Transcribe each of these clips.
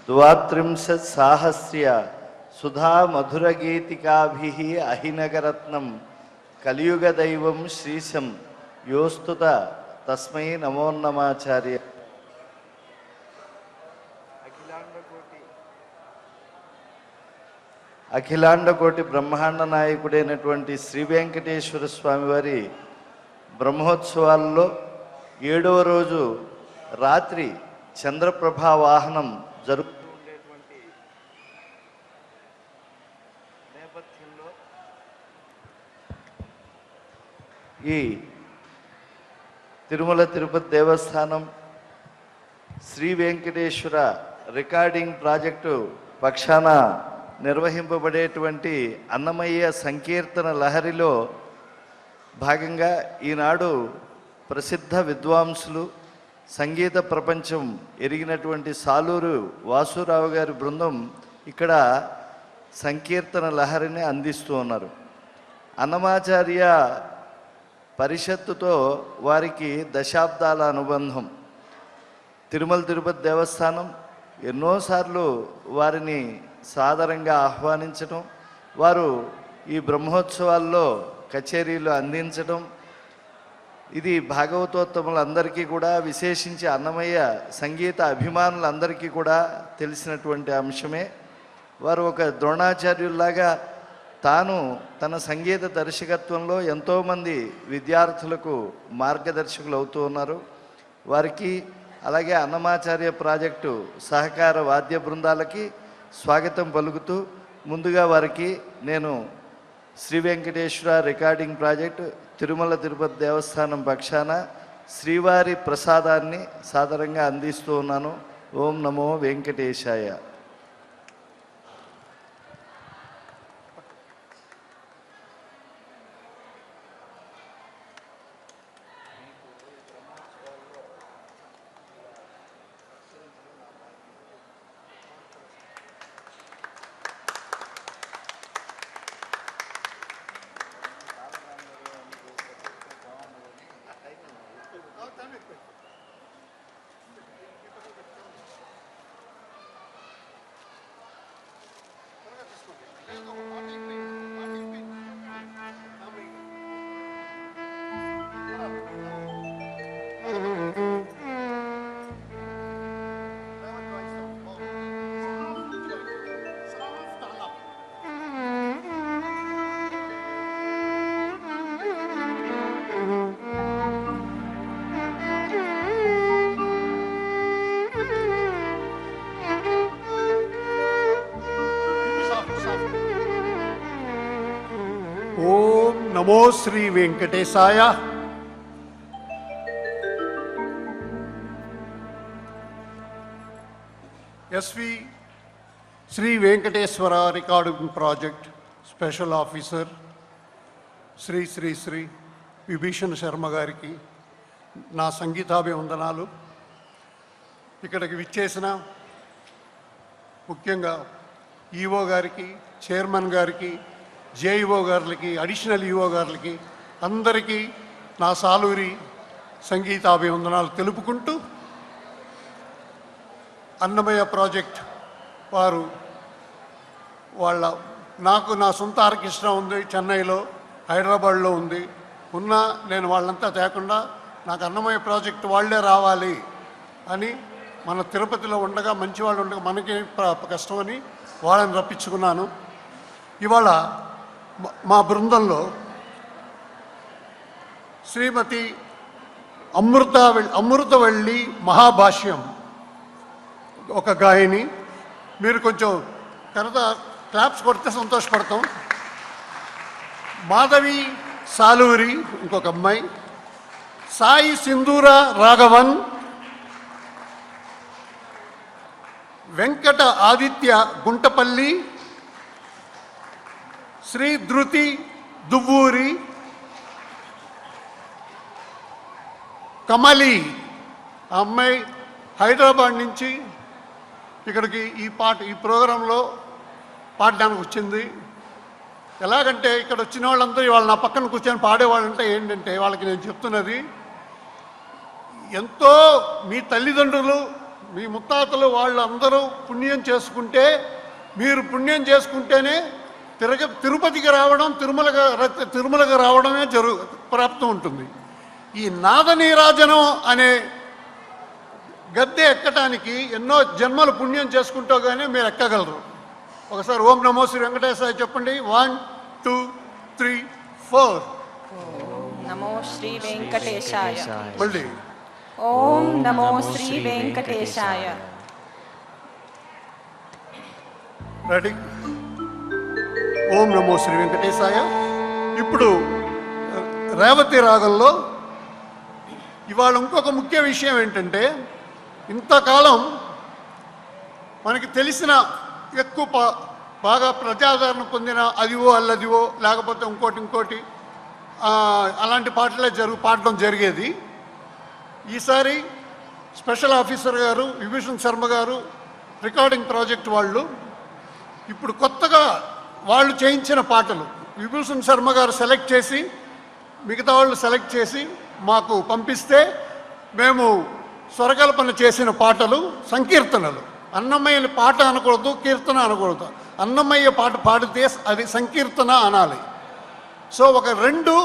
द्वात्रिंशत्साहस्र्य सुधा मधुरगीतिकाभिः अहिनगरत्नं कलियुगदैवं श्रीशं योस्तुत तस्मै नमो नमाचार्य। అఖిలాండకోటి బ్రహ్మాండ నాయకుడైనటువంటి శ్రీ వెంకటేశ్వర స్వామి వారి బ్రహ్మోత్సవాల్లో 7వ రోజు రాత్రి చంద్రప్రభా వాహనం జరుగుతూ ఉండేటువంటి నేపథ్యంలో ఈ తిరుమల తిరుపతి దేవస్థానం శ్రీ వెంకటేశ్వర రికార్డింగ్ ప్రాజెక్టు పక్షాన నిర్వహింపబడేటువంటి అన్నమయ్య సంకీర్తన లహరిలో భాగంగా ఈనాడు ప్రసిద్ధ విద్వాంసులు సంగీత ప్రపంచం ఎరిగినటువంటి సాలూరు వాసురావు గారి బృందం ఇక్కడ సంకీర్తన లహరిని అందిస్తూ ఉన్నారు. అన్నమాచార్య పరిషత్తుతో వారికి దశాబ్దాల అనుబంధం. తిరుమల తిరుపతి దేవస్థానం ఎన్నోసార్లు వారిని సాదరంగా ఆహ్వానించడం, వారు ఈ బ్రహ్మోత్సవాల్లో కచేరీలు అందించడం, ఇది భాగవతోత్తములందరికీ కూడా, విశేషించి అన్నమయ్య సంగీత అభిమానులందరికీ కూడా తెలిసినటువంటి అంశమే. వారు ఒక ద్రోణాచార్యుల్లాగా తాను తన సంగీత దర్శకత్వంలో ఎంతోమంది విద్యార్థులకు మార్గదర్శకులు అవుతూ ఉన్నారు. వారికి అలాగే అన్నమాచార్య ప్రాజెక్టు సహకార వాద్య బృందాలకి స్వాగతం పలుకుతూ, ముందుగా వారికి నేను శ్రీ వెంకటేశ్వర రికార్డింగ్ ప్రాజెక్టు తిరుమల తిరుపతి దేవస్థానం పక్షాన శ్రీవారి ప్రసాదాన్ని సాదరంగా అందిస్తూ ఉన్నాను. ఓం నమో వెంకటేశాయ. ఓం నమో శ్రీ వెంకటేశాయ. SV Shri Venkateswara recording project special officer Shri Shri Shri Vibhishan Sharma గారికి నా సంగీతాభివందనాలు. ఇక్కడికి విచ్చేసిన ముఖ్యంగా ఈఓ గారికి, చైర్మన్ గారికి, జేఈఓ గారులకి, అడిషనల్ ఈఓ గారులకి అందరికీ నా సాలూరి సంగీతాభివందనాలు తెలుపుకుంటూ, అన్నమయ్య ప్రాజెక్ట్ వారు నాకు నా సొంత ఆర్కెస్ట్రా ఉంది, చెన్నైలో, హైదరాబాద్లో ఉంది. నేను వాళ్ళంతా తేకుండా నాకు అన్నమయ్య ప్రాజెక్ట్ వాళ్ళే రావాలి అని, మన తిరుపతిలో ఉండగా మంచి వాళ్ళు ఉండగా మనకి కష్టమని వాళ్ళని రప్పించుకున్నాను. ఇవాళ మా బృందంలో శ్రీమతి అమృతవల్లి మహాభాష్యం ఒక గాయని. మీరు కొంచెం క్లాప్స్ కొడితే సంతోషపడతాం. మాధవి సాలూరి ఇంకొక అమ్మాయి, సాయి సింధూర రాఘవన్, వెంకట ఆదిత్య గుంటపల్లి, శ్రీ ధృతి దువ్వూరి, కమలి అమ్మాయి హైదరాబాద్ నుంచి ఇక్కడికి ఈ ప్రోగ్రాంలో పాడడానికి వచ్చింది. ఎలాగంటే ఇక్కడ వచ్చిన వాళ్ళందరూ వాళ్ళు నా పక్కన కూర్చొని పాడేవాళ్ళంటే ఏంటంటే వాళ్ళకి నేను చెప్తున్నది, ఎంతో మీ తల్లిదండ్రులు మీ ముత్తాతలు వాళ్ళందరూ పుణ్యం చేసుకుంటే, మీరు పుణ్యం చేసుకుంటేనే తిరుపతికి రావడం, తిరుమలకి రావడమే ప్రాప్తం ఉంటుంది. ఈ నాద నీరాజనం అనే గద్దె ఎక్కటానికి ఎన్నో జన్మలు పుణ్యం చేసుకుంటూ కానీ మీరు ఎక్కగలరు. ఒకసారి ఓం నమో శ్రీ వెంకటేశాయ చెప్పండి. 1 2 3 4. నమో శ్రీ వెంకటేశాయ. మళ్ళీ ఓం నమో శ్రీ వెంకటేశాయ. రెడీ? ఓం నమో శ్రీ వెంకటేశాయ. ఇప్పుడు రేవతి రాగంలో ఇవాళ ఇంకొక ముఖ్య విషయం ఏంటంటే, ఇంతకాలం మనకి తెలిసిన ఎక్కువ బాగా ప్రజాదరణ పొందిన అదివో అల్లదివో లేకపోతే ఇంకోటి అలాంటి పాటలే పాడడం జరిగేది. ఈసారి స్పెషల్ ఆఫీసర్ గారు విభూషణ్ శర్మ గారు రికార్డింగ్ ప్రాజెక్ట్ వాళ్ళు ఇప్పుడు కొత్తగా వాళ్ళు చేయించిన పాటలు విభూషణ్ శర్మ గారు సెలెక్ట్ చేసి మిగతా వాళ్ళు సెలెక్ట్ చేసి మాకు పంపిస్తే మేము స్వరకల్పన చేసిన పాటలు సంకీర్తనలు. అన్నమయ్య పాట అనకూడదు, కీర్తన అనకూడదు. అన్నమయ్య పాట పాడితే అది సంకీర్తన అనాలి. సో ఒక 2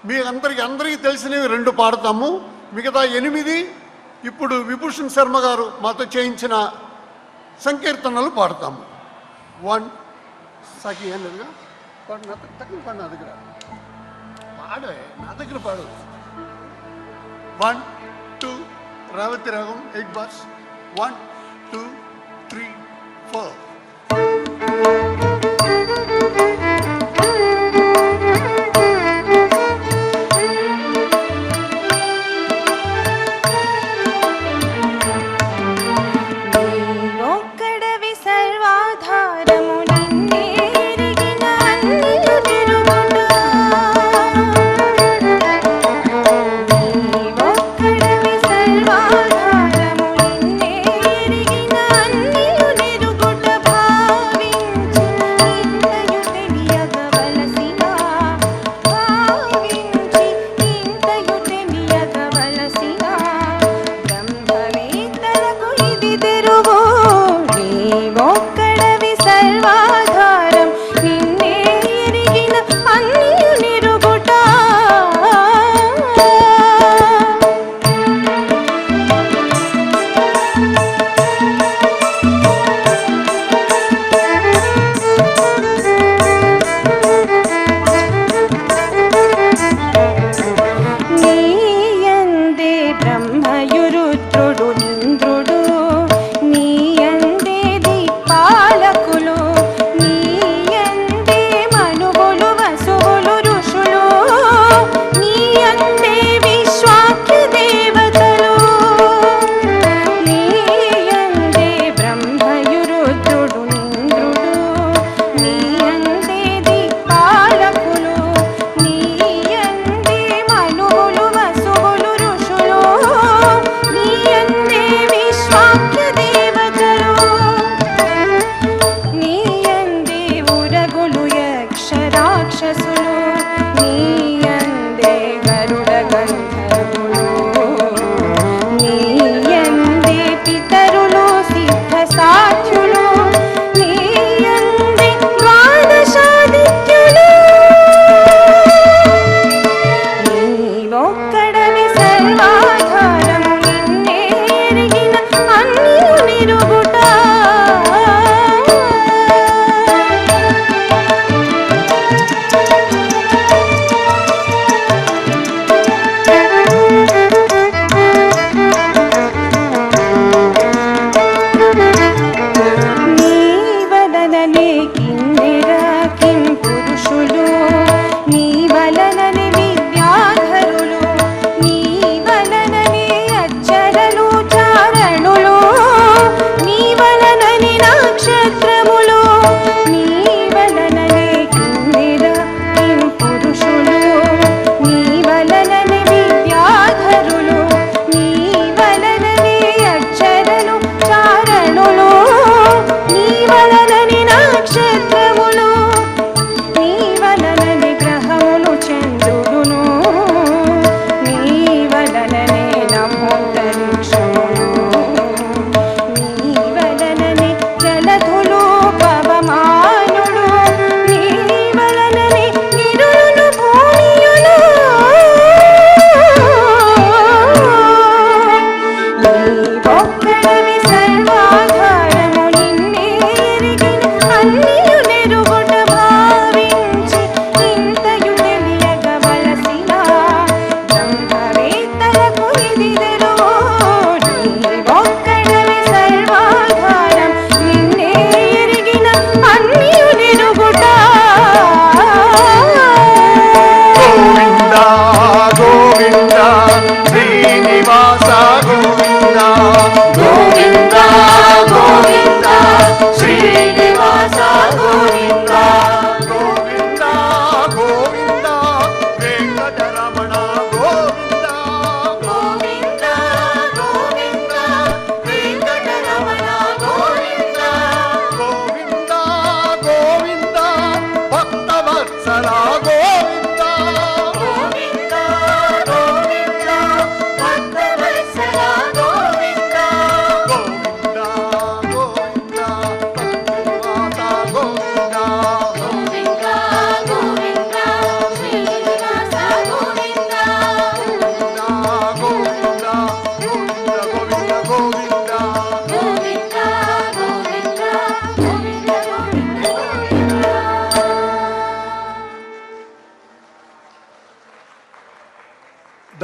మీ అందరికీ తెలిసినవి 2 పాడతాము. మిగతా 8 ఇప్పుడు విభూషణ్ శర్మ గారు మాతో చేయించిన సంకీర్తనలు పాడతాము. 1 సఖి అన్నదిగా పాడు, నా దగ్గర పాడే, నా దగ్గర పాడు. 1 2 రేవతి రాగం 8 bars. 1 2 3 4. నీ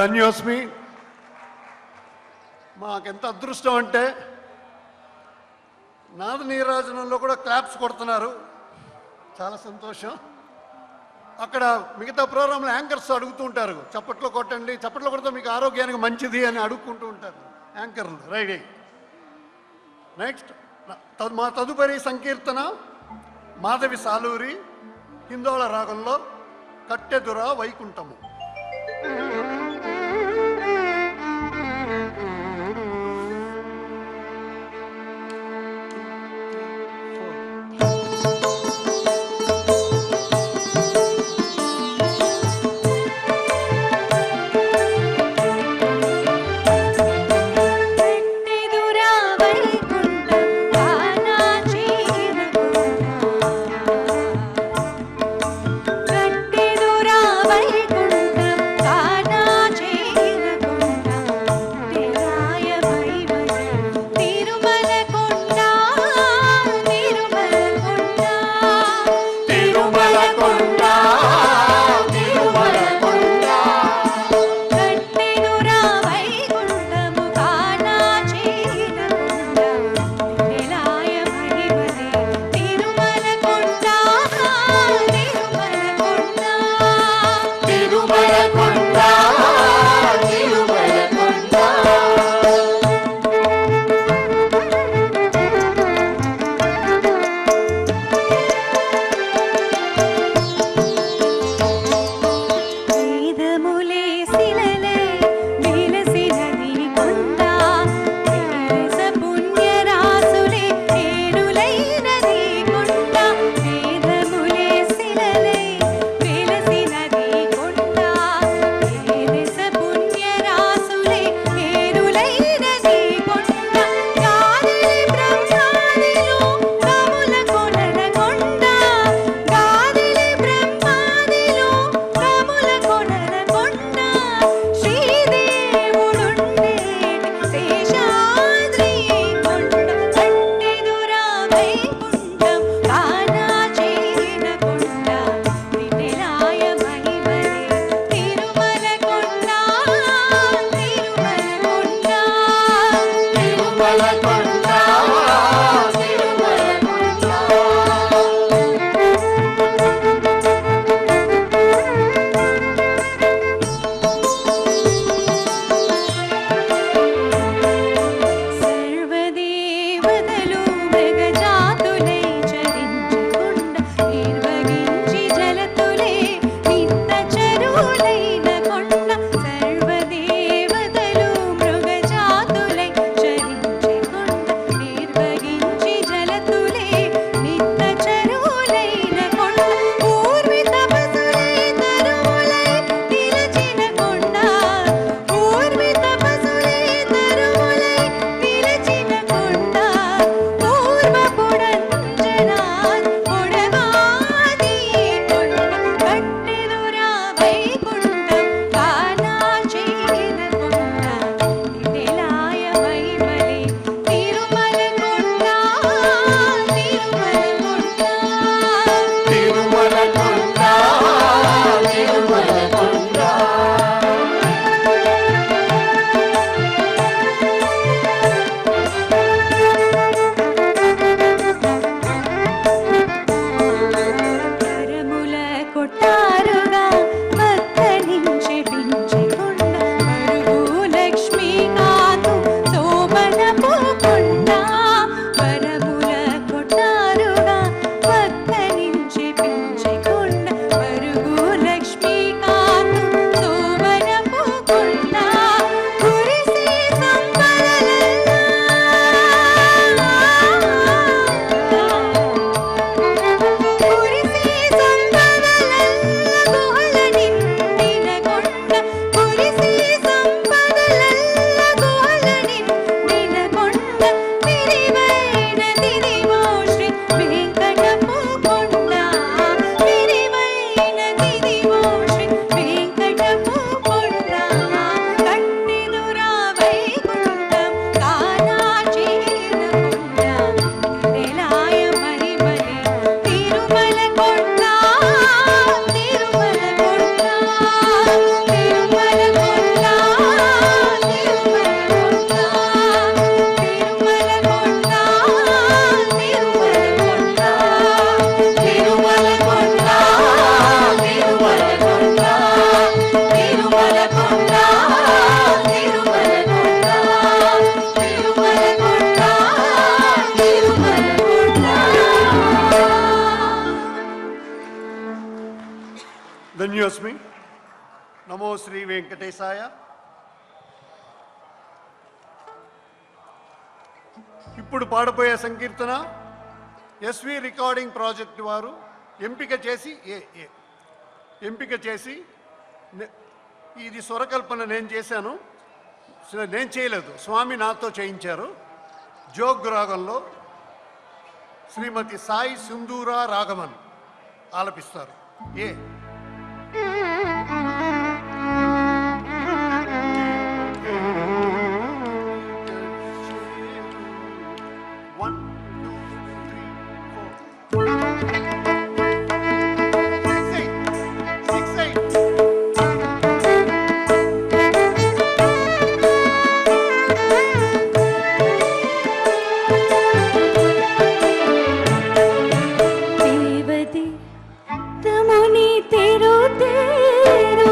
ధన్యోస్మి. మాకెంత అదృష్టం అంటే నాద నీరాజనంలో కూడా క్లాప్స్ కొడుతున్నారు, చాలా సంతోషం. అక్కడ మిగతా ప్రోగ్రాంలో యాంకర్స్ అడుగుతూ ఉంటారు, చప్పట్లో కొట్టండి, చప్పట్లో కొడితే మీకు ఆరోగ్యానికి మంచిది అని అడుక్కుంటూ ఉంటారు యాంకర్లు. రైట్. నెక్స్ట్ మా తదుపరి సంకీర్తన మాధవి సాలూరి హిందోళ రాగంలో కట్టెదురా వైకుంఠము. నిర్వహించి ధన్యోస్మి. నమో శ్రీ వెంకటేశాయ. ఇప్పుడు పాడబోయే సంకీర్తన ఎస్వి రికార్డింగ్ ప్రాజెక్ట్ వారు ఎంపిక చేసి ఇది స్వరకల్పన నేను చేశాను, నేను చేయలేదు, స్వామి నాతో చేయించారు. జోగ్ రాగంలో శ్రీమతి సాయి సింధూరా రాఘవన్ ఆలపిస్తారు. తముని తెరు తెరు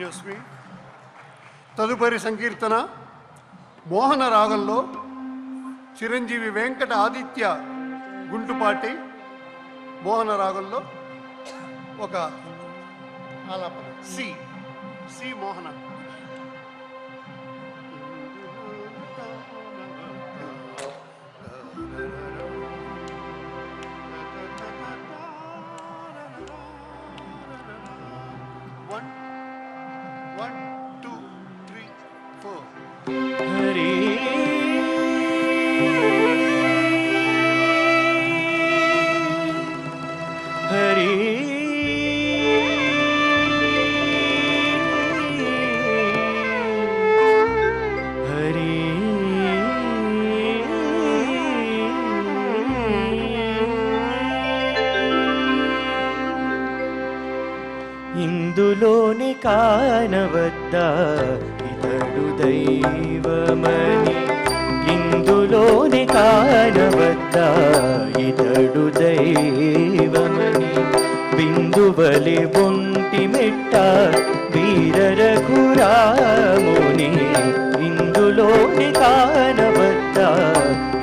ఎక్స్క్యూస్ మీ. తదుపరి సంకీర్తన మోహన రాగంలో చిరంజీవి వెంకట ఆదిత్య గుంటుపాటి మోహన రాగంలో ఒక ఆలాపన సి మోహన. One, two, three, four. Hari Hari Hari ఇందులోనే కానవద్దా ఇతడు దైవమని, ఇందులోనే కానవద్దా ఇతడు దైవమని, బిందువలె ఒంటి మెట్ట వీర రఘురాముని, ఇందులోనే కానవద్దా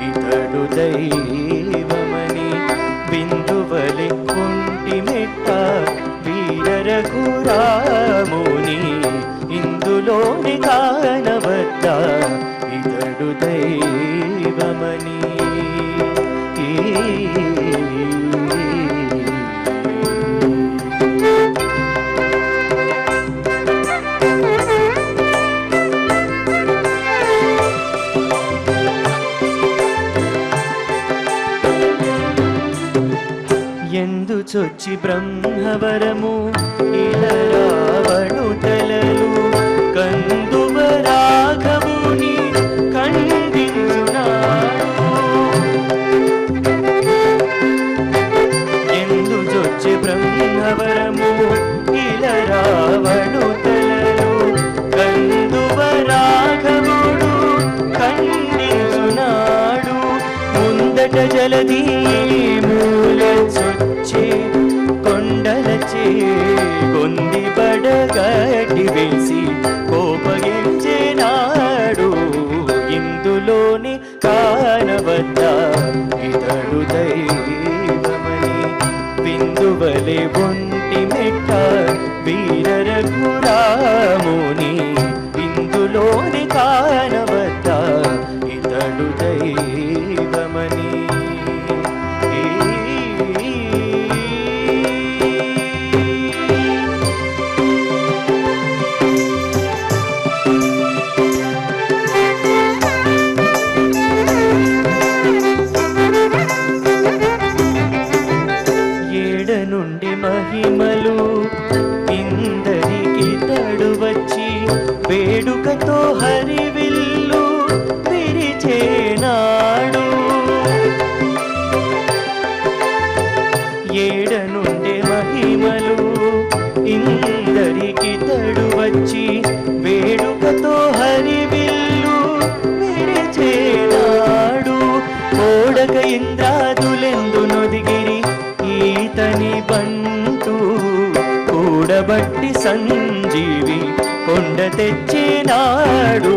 ఇతడు దైవమని, బిందువలె ఒంటి మెట్ట వీర రఘురాముని, ఇందులోని కానవద్దా ఇతడు దైవమని. ఎందు చొచ్చి బ్రహ్మవరము ఇలరావణు తలలు కందువ రాఘవుని ఖండించునాడు. ఎందు చొచ్చి బ్రహ్మవరము ఇలరావణు తలలు కందువ రాఘవుడు ఖండించునాడు. ముందట జలధి మూల చొచ్చి కొండలచే కొంది బడగటి వేసి కోపగించినాడు. ఇందులోని కానవద్దా ఇతడు దైవమని, బిందువలె ఒంటి మెట్ట వీర రఘురాముని, ఇందులోని కానవద్దా ఇతడు దైవమని. నుండి మహిమలు ఇందరికి తడు వచ్చి వేడుకతో హరివిల్లు విరిచేనాడు. ఏడ నుండి మహిమలు ఇందరికి తడు వచ్చి వేడుకతో హరివిల్లు విరిచేనాడు. ఓడక ఇంద్రాదులెందు నొదిగిరి ఈతని బంటూ కూడబట్టి సంజీవి కొండ తెచ్చినాడు.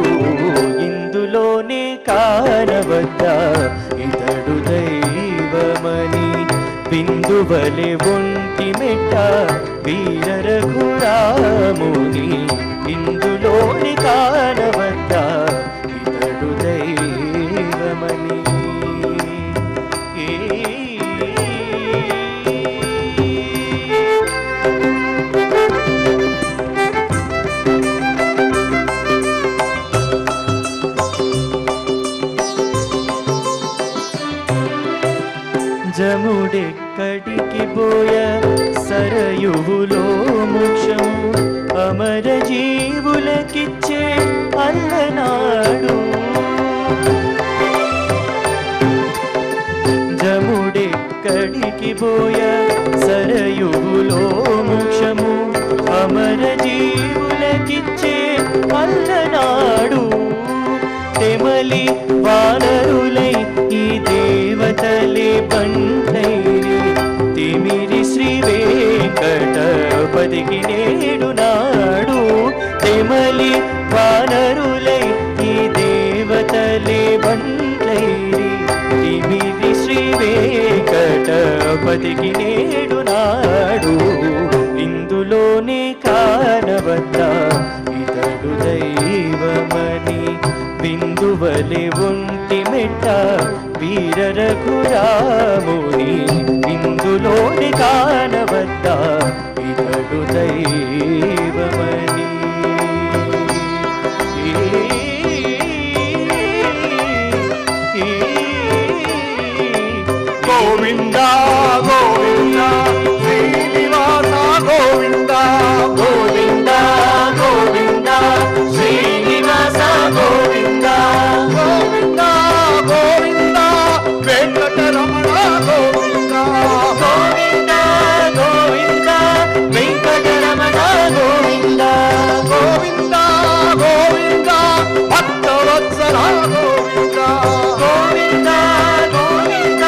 ఇందులోనే కానవద్దా ఇతడు దైవమని, బిందువలె ఒంటి మెట్ట వీర రఘురాముని, ఇందులోని కానవద్దా ఇతడు దైవమని. జముడెక్కడికి పోయ సరయువులో మోక్షము అమర జీవులకిచ్చే అల్లనాడు. జముడెక్కడికి పోయ సరయువులో మోక్షము అమర జీవులకిచ్చే అల్లనాడు. తెమలి వానరులై ఈ దేవతలే బంటైరి తిమిరి శ్రీ వెంకటపతికి నేడు నాడు. పతికి నేడు నాడు ఇందులోనే కానవద్దా ఇతడు దైవమని బిందువలె ఒంటి మెట్ట వీర రఘురాముని ఇందులోనే కానవద్దా ఇతడు దైవమని గోవింద గోవింద శ్రీనివాస గోవింద గోవింద గోవింద శ్రీనివాస గోవింద గోవింద గోవింద వెంకటరమణ గోవింద గోవింద గోవింద వెంకటరమణ గోవింద గోవింద గోవింద భక్తవత్సల గోవింద గోవింద గోవింద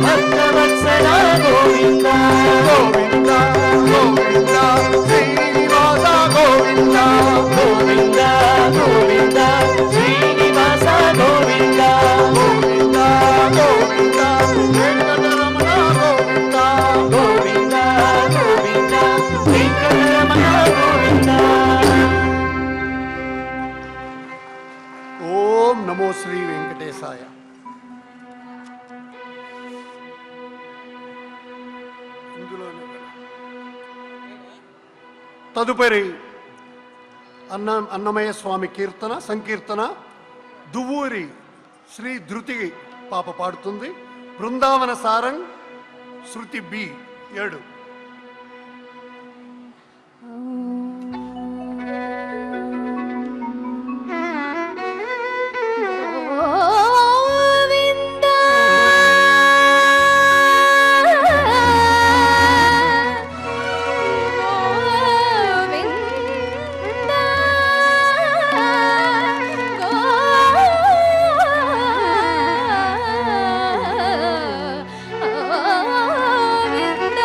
భక్తవత్సల గోవింద గోవింద గోవింద శ్రీనివాస గోవింద గోవింద గోవింద శ్రీనివాస గోవింద గోవింద గోవింద వెంకటరమణ గోవింద గోవింద గోవింద వెంకటరమణ గోవింద. ఓం నమో శ్రీ వెంకటేశాయ. తదుపరి అన్నమయ్య స్వామి కీర్తన సంకీర్తన దువ్వూరి శ్రీ ధృతి పాప పాడుతుంది. బృందావన సారంగ్ శృతి బి 7. గోవింద గోవింద గోవింద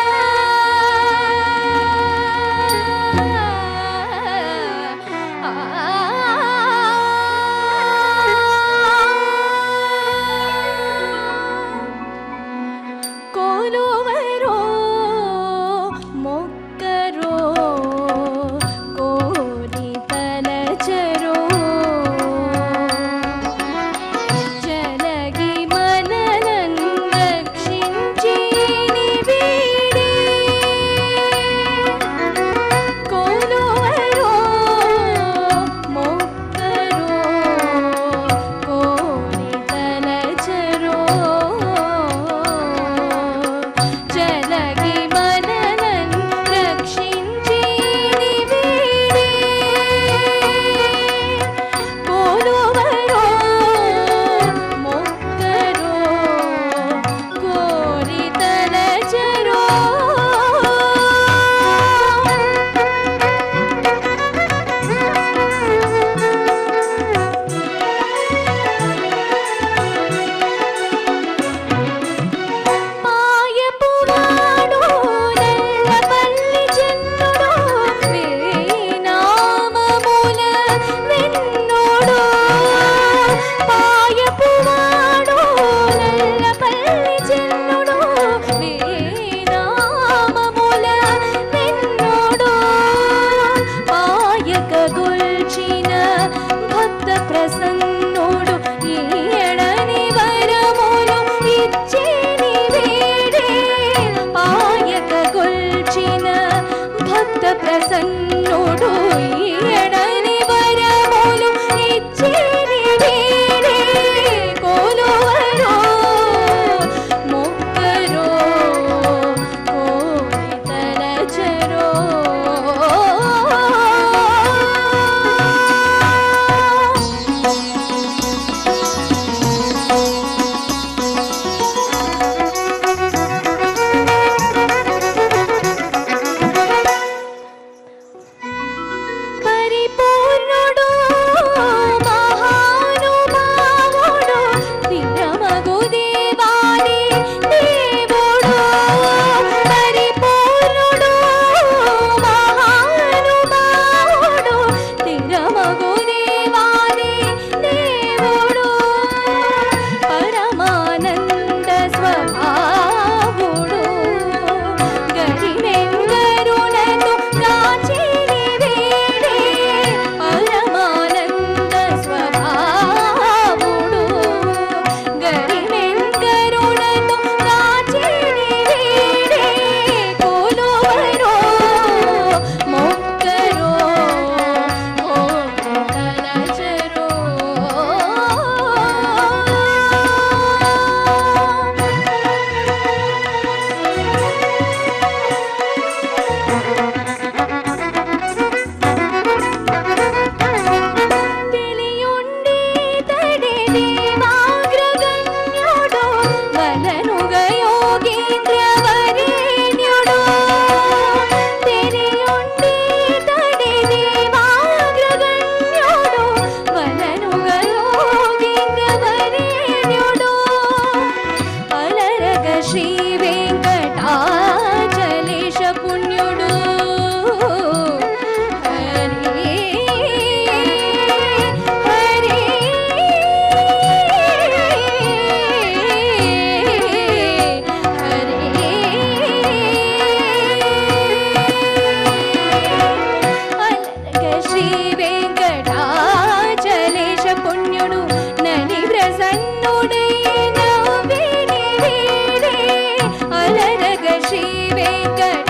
శ్రీ వెంకటాచలేశ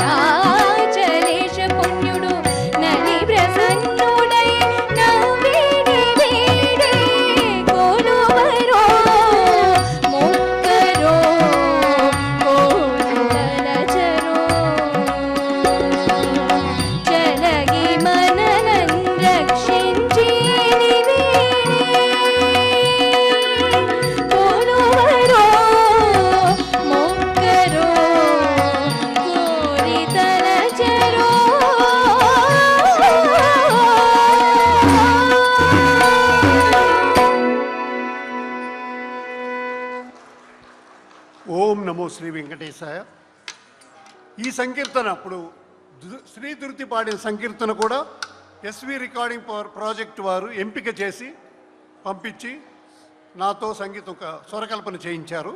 పుణ్యుడు నని ప్రసన్నుడై నవ్విడి వీడే కొలువరో మొక్కరో కోరులచరో చలగి మననం రక్షించి కొలువరో మొక్కరో కోరితలచరో ఓం నమో శ్రీ వెంకటేశాయ. ఈ సంకీర్తన అప్పుడు శ్రీ ధృతి పాడిన సంకీర్తన కూడా ఎస్వి రికార్డింగ్ ప్రాజెక్ట్ వారు ఎంపిక చేసి పంపించి నాతో సంగీతం స్వరకల్పన చేయించారు.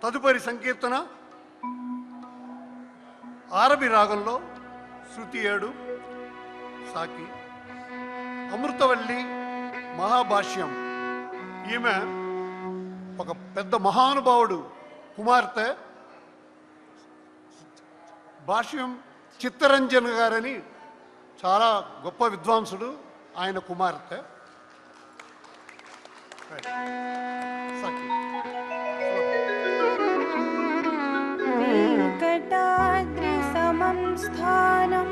తదుపరి సంకీర్తన ఆరబి రాగంలో శృతి 7 సాకి అమృతవల్లి మహాభాష్యం. ఈమె ఒక పెద్ద మహానుభావుడు కుమార్తె. భాష్యం చిత్తరంజన్ గారని చాలా గొప్ప విద్వాంసుడు, ఆయన కుమార్తె. సాకి. వెంకటాద్రి సమం స్థానం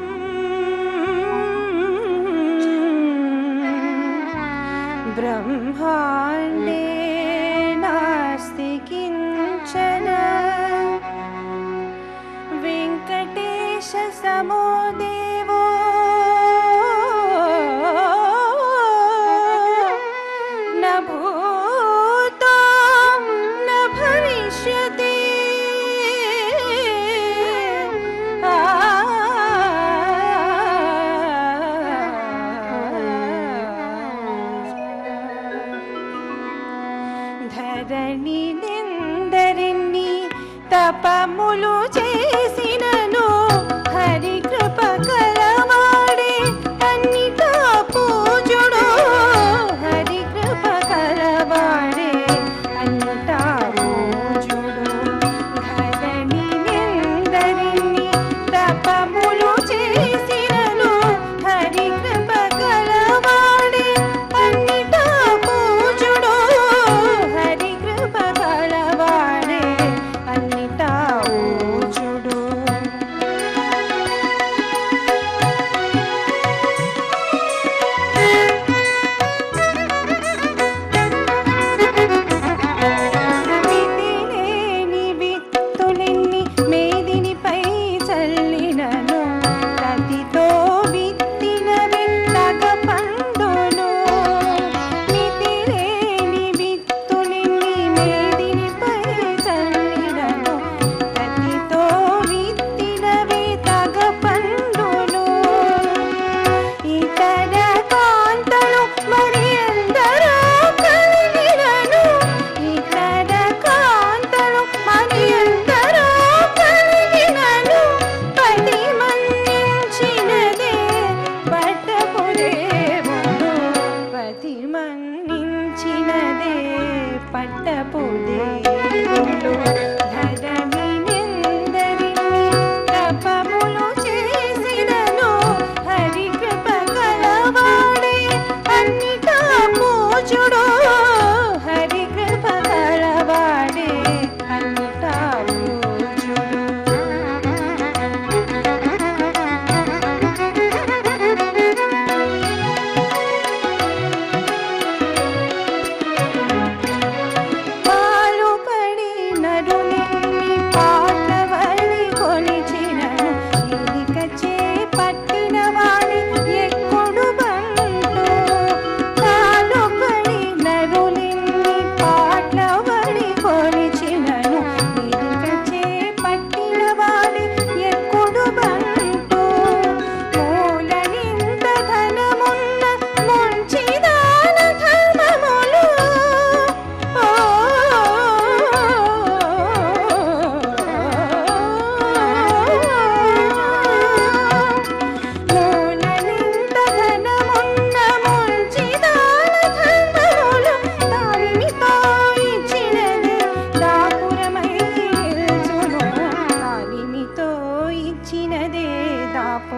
బ్రహ్మాండే నాస్తి కించన వెంకటేశ సమో దేవో న భూతో న భవిష్యతి ధరణి నిందరిని తపములు చేసినను హరి కృప కలవాడే అన్నిటా పూజుడు హరి కృప కలవాడే అన్నిటా పూజుడు ధరణి నిందరిని తపములు చేసినను హరి కృప కలవాడే అన్నిటా పూజుడు హరి కృప కలవాడే అన్నిటా పూజుడు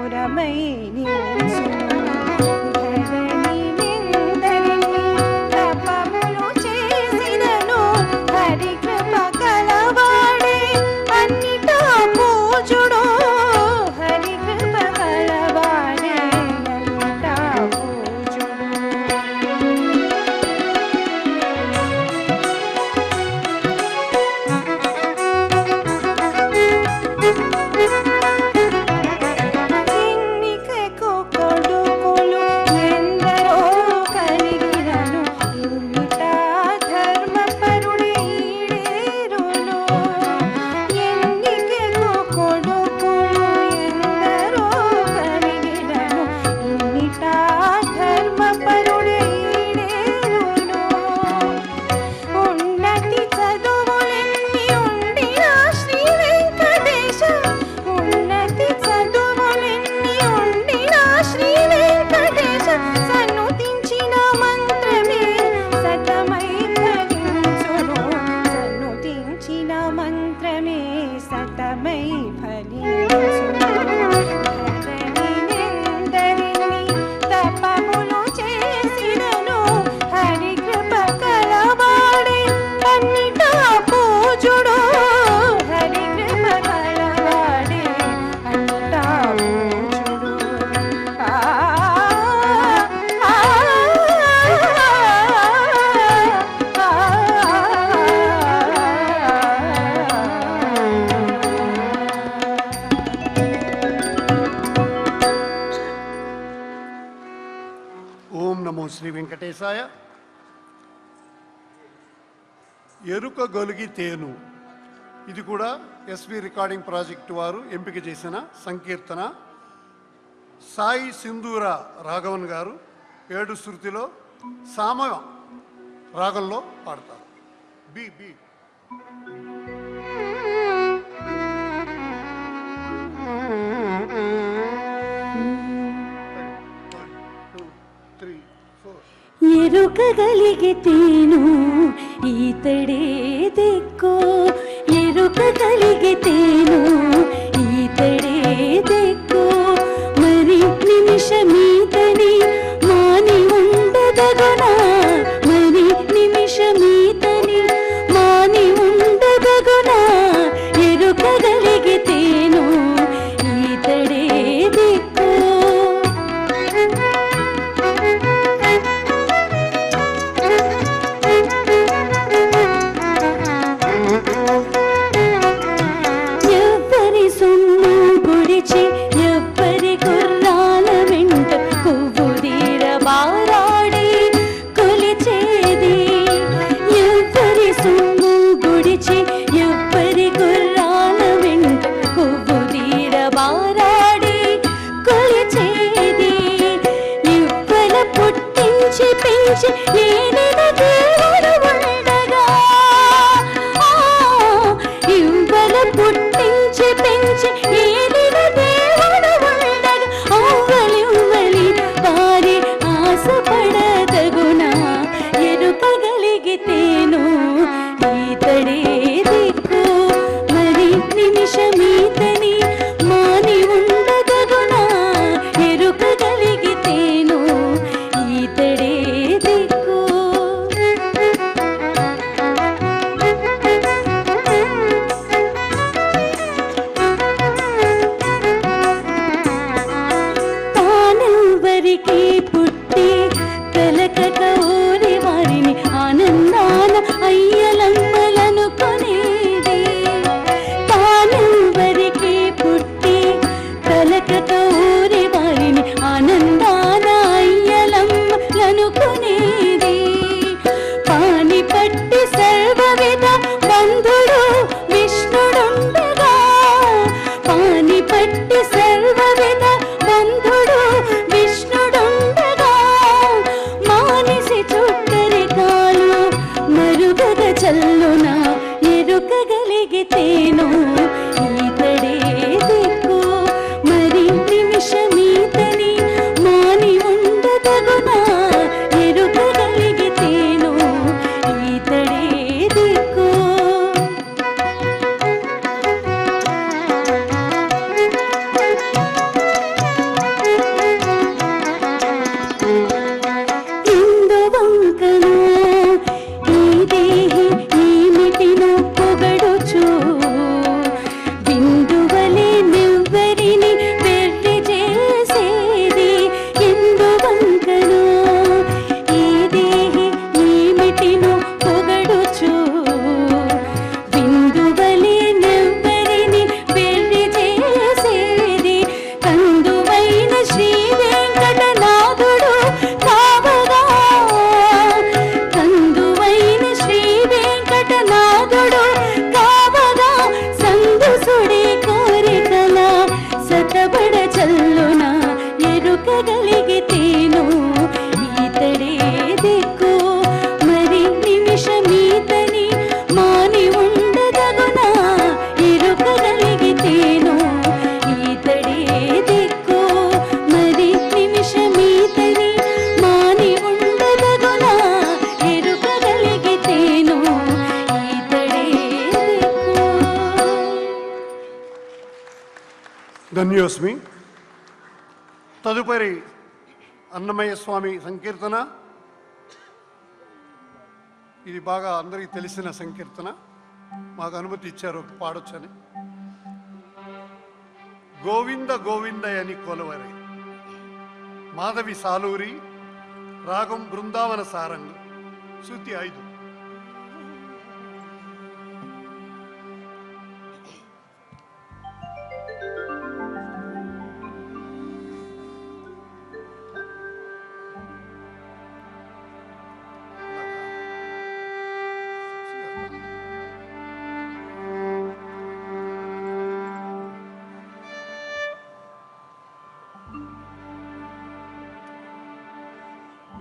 పురమై నిల్చును ధరణి నిందరిని తపములు చేసినను హరి కృప కలవాడే అన్నిటా పూజుడు హరి కృప కలవాడే అన్నిటా పూజుడు ఎన్నికకు కొడుకులు ఎందరో కలిగినను ఇన్నిటా ధర్మపరుడే ఈడేరును ఎన్నికకు కొడుకులు ఎందరో కలిగినను ఇన్నిటా ధర్మపరుడే ఈడేరును ఉన్నతి చదువులెన్ని ఉండినా శ్రీ వెంకటేశ ఉన్నతి చదువులెన్ని ఉండినా శ్రీ వెంకటేశ సన్నుతించిన మంత్రమే సతమై ఫలించును సన్నుతించిన మంత్రమే సతమై ఫలించును ధరణి నిందరిని తపములు చేసినను హరి కృప కలవాడే అన్నిటా పూజుడు హరి కృప కలవాడే అన్నిటా పూజుడు ఓం నమో శ్రీ వెంకటేశాయ. ఎరుక గొలిగి తేను, ఇది కూడా ఎస్వి రికార్డింగ్ ప్రాజెక్టు వారు ఎంపిక చేసిన సంకీర్తన. సాయి సింధూర రాఘవన్ గారు 7 శృతిలో సామ రాగంలో పాడతారు. బి బి ఎరుకగలిగితేను ఈతడే దిక్కు ఎరుకగలిగితేను ఈతడే దిక్కు మరి నిమిషమీతని మాని ఉండదగునా మరి నిమిషమీతని మాని ఉండదగునా ఎరుకగలిగితేను ఈతడే దిక్కు ఎవ్వరి సొమ్ము గుడిచి ఎవ్వరి గుర్రాల వెంట కొవ్వుదీర బారాడి కొలిచేది ఎవ్వరి సొమ్ము గుడిచి ఎవ్వరి గుర్రాల వెంట కొవ్వుదీర బారాడి కొలిచేది ఇవ్వల పుట్టించి పెంచి ఏనిన దేవుడు ఉండగా ఇవ్వల పుట్టించి పెంచి ఏనిన దేవుడు ధన్యోస్మి. తదుపరి అన్నమయ్య స్వామి సంకీర్తన. ఇది బాగా అందరికీ తెలిసిన సంకీర్తన, మాకు అనుమతి ఇచ్చారు పాడొచ్చని. గోవింద గోవిందయని కొలవరే, మాధవి సాలూరి, రాగం బృందావన సారంగ్, శృతి 5.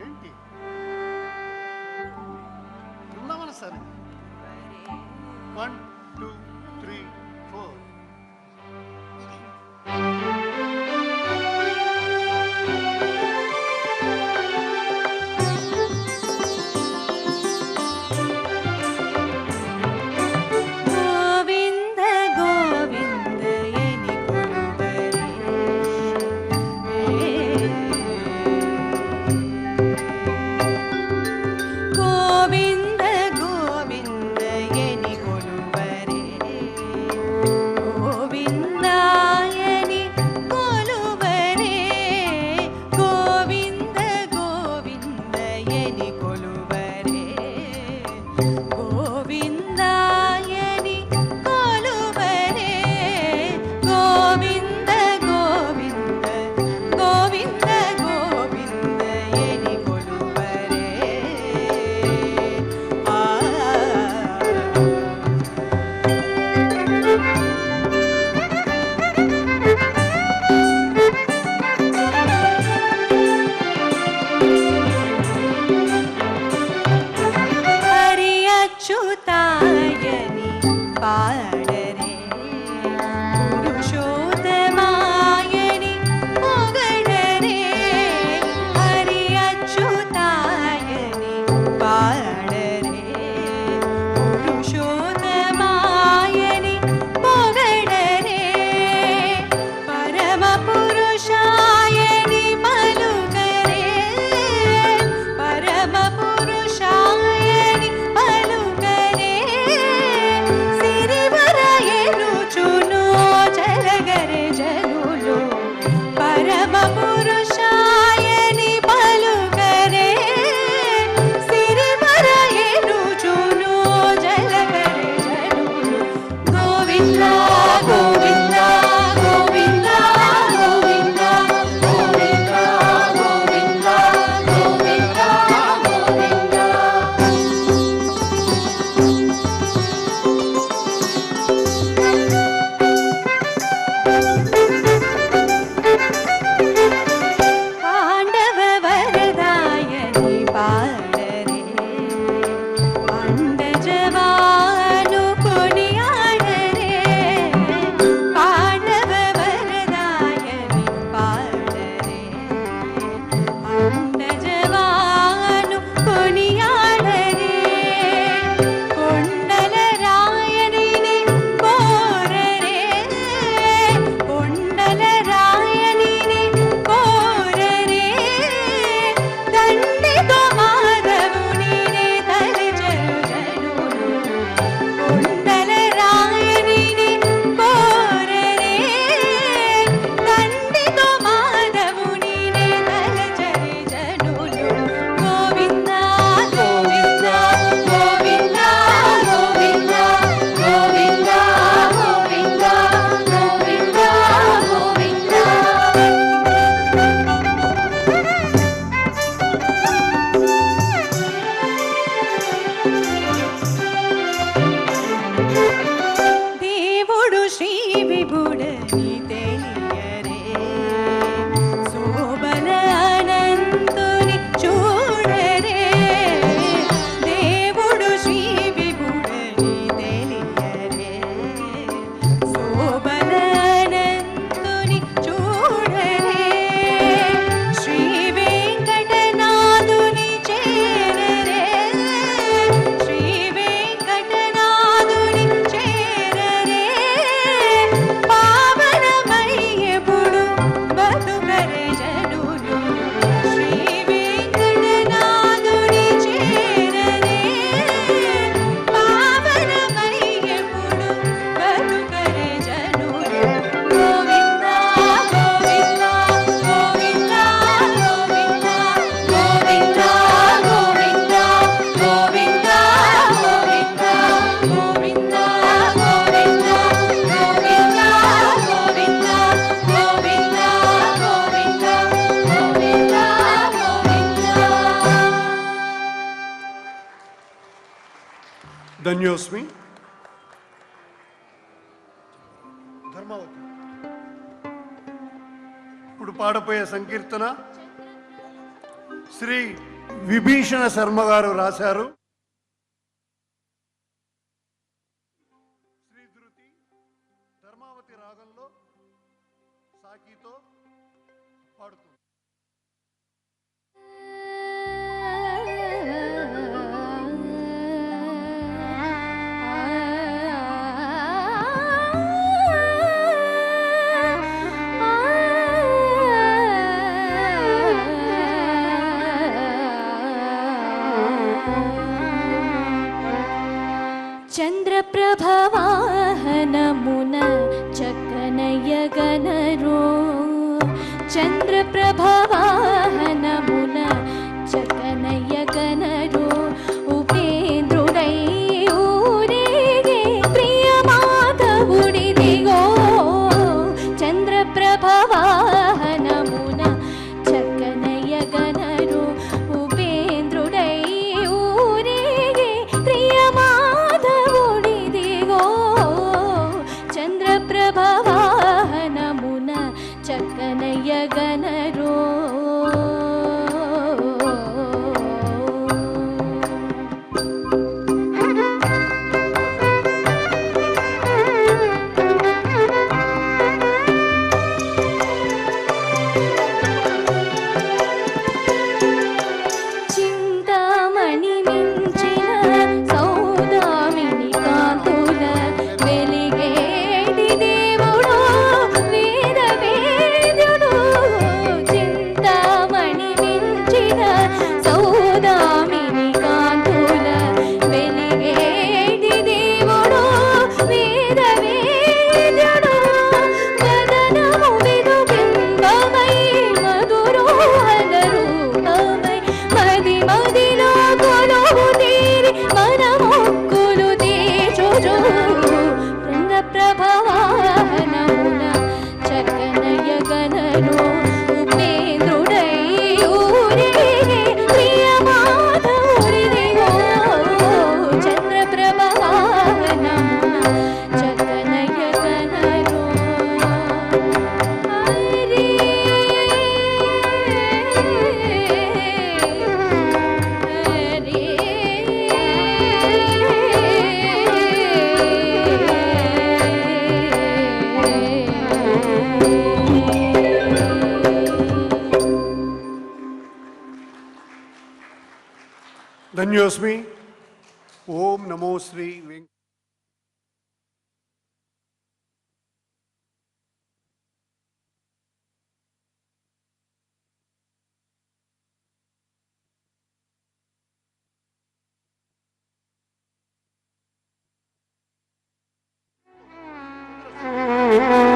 ఏంటి బృందావన సరే. 1 2 3 4. గోవింద గోవిందయని కొలువరే, గోవింద గోవిందయని కొలువరే, గోవిందాయని కొలువరే, గోవింద గోవిందయని కొలువరే, గోవిందాయని కొలువరే, గోవింద గోవింద గోవింద గోవిందయని కొలువరే. ఆ హరి అచ్యుతాయని పాడరే, పురుషోత్తమాయని పొగడరే, హరి అచ్యుతాయని పాడరే, పురుషోత్తమాయని పొగడరే, పరమ పురుషాయని పలుకరే, పరమ పురుషాయని పలుకరే, సిరివరయనుచును జలగరే జనులు, పరమ పురుషాయని పలుకరే, సిరివరయనుచును జలగరే జనులు. గోవింద గోవింద గోవింద గోవింద గోవింద గోవింద గోవింద గోవింద. పాండవ వరదాయని పాడరే, అండజవాను కొనియాడరే, పాండవ వరదాయని పాడరే, అండజవాను కొనియాడరే, కొండల రాయనిని కోరరే, కొండల రాయనిని కోరరే, దండితో మాధవునినే తలచెరు జనులు, కొండల రాయనిని కోరరే, దండితో మాధవునినే తలచెరు జనులు. గోవింద గోవింద గోవింద గోవింద గోవింద గోవింద గోవింద గోవింద. దేవుడు శ్రీ విభుడని తెలియరే, శోభన అనంతుని చూడరే, దేవుడు శ్రీ విభుడని తెలియరే, శోభన అనంతుని చూడరే, శ్రీ వెంకటనాథుని చేరరే, శ్రీ వెంకటనాథుని చేరరే, పావనమ ధన్యోస్మి. ధర్మావతి ఇప్పుడు పాడపోయే సంకీర్తన శ్రీ విభీషణ శర్మ గారు రాశారు. శ్రీధృతి ధర్మావతి రాగంలో సాకితో పాడుతుంది. చంద్రప్రభవాహనమున చక్కనయ్యగనరో చంద్రప్రభవాహనమున చక్కనయ్యగనరో ఉపేంద్రుడై ఊరేగే ప్రియమాధవుడిదిగో చంద్రప్రభవాహనమున చక్కనయ్యగనరో ఉపేంద్రుడై ఊరేగే ప్రియమాధవుడిదిగో చంద్రప్రభవాహనమున చక్కనయ్యగనరో చింతామణి మించిన సౌదామిని కాంతుల వెలిగేటి దేవుడు వేద వేద్యుడు చింతామణి మించిన సౌదామిని కాంతుల వెలిగేటి దేవుడు వేద వేద్యుడు వదనము విదు బింబమై మధురోహన రూపమై మది మదిలో కొలువు తీరి మన మొక్కులు తీర్చుచు చంద్రప్రభవాహనమున చక్కనయ్యగనరో ఉపేంద్రుడై ఊరేగే ప్రియమాధవుడిదిగో చంద్రప్రభవాహనమున చక్కనయ్యగనరో హరి ధన్యోస్మి. ఓం నమో శ్రీ వెంకట ఆ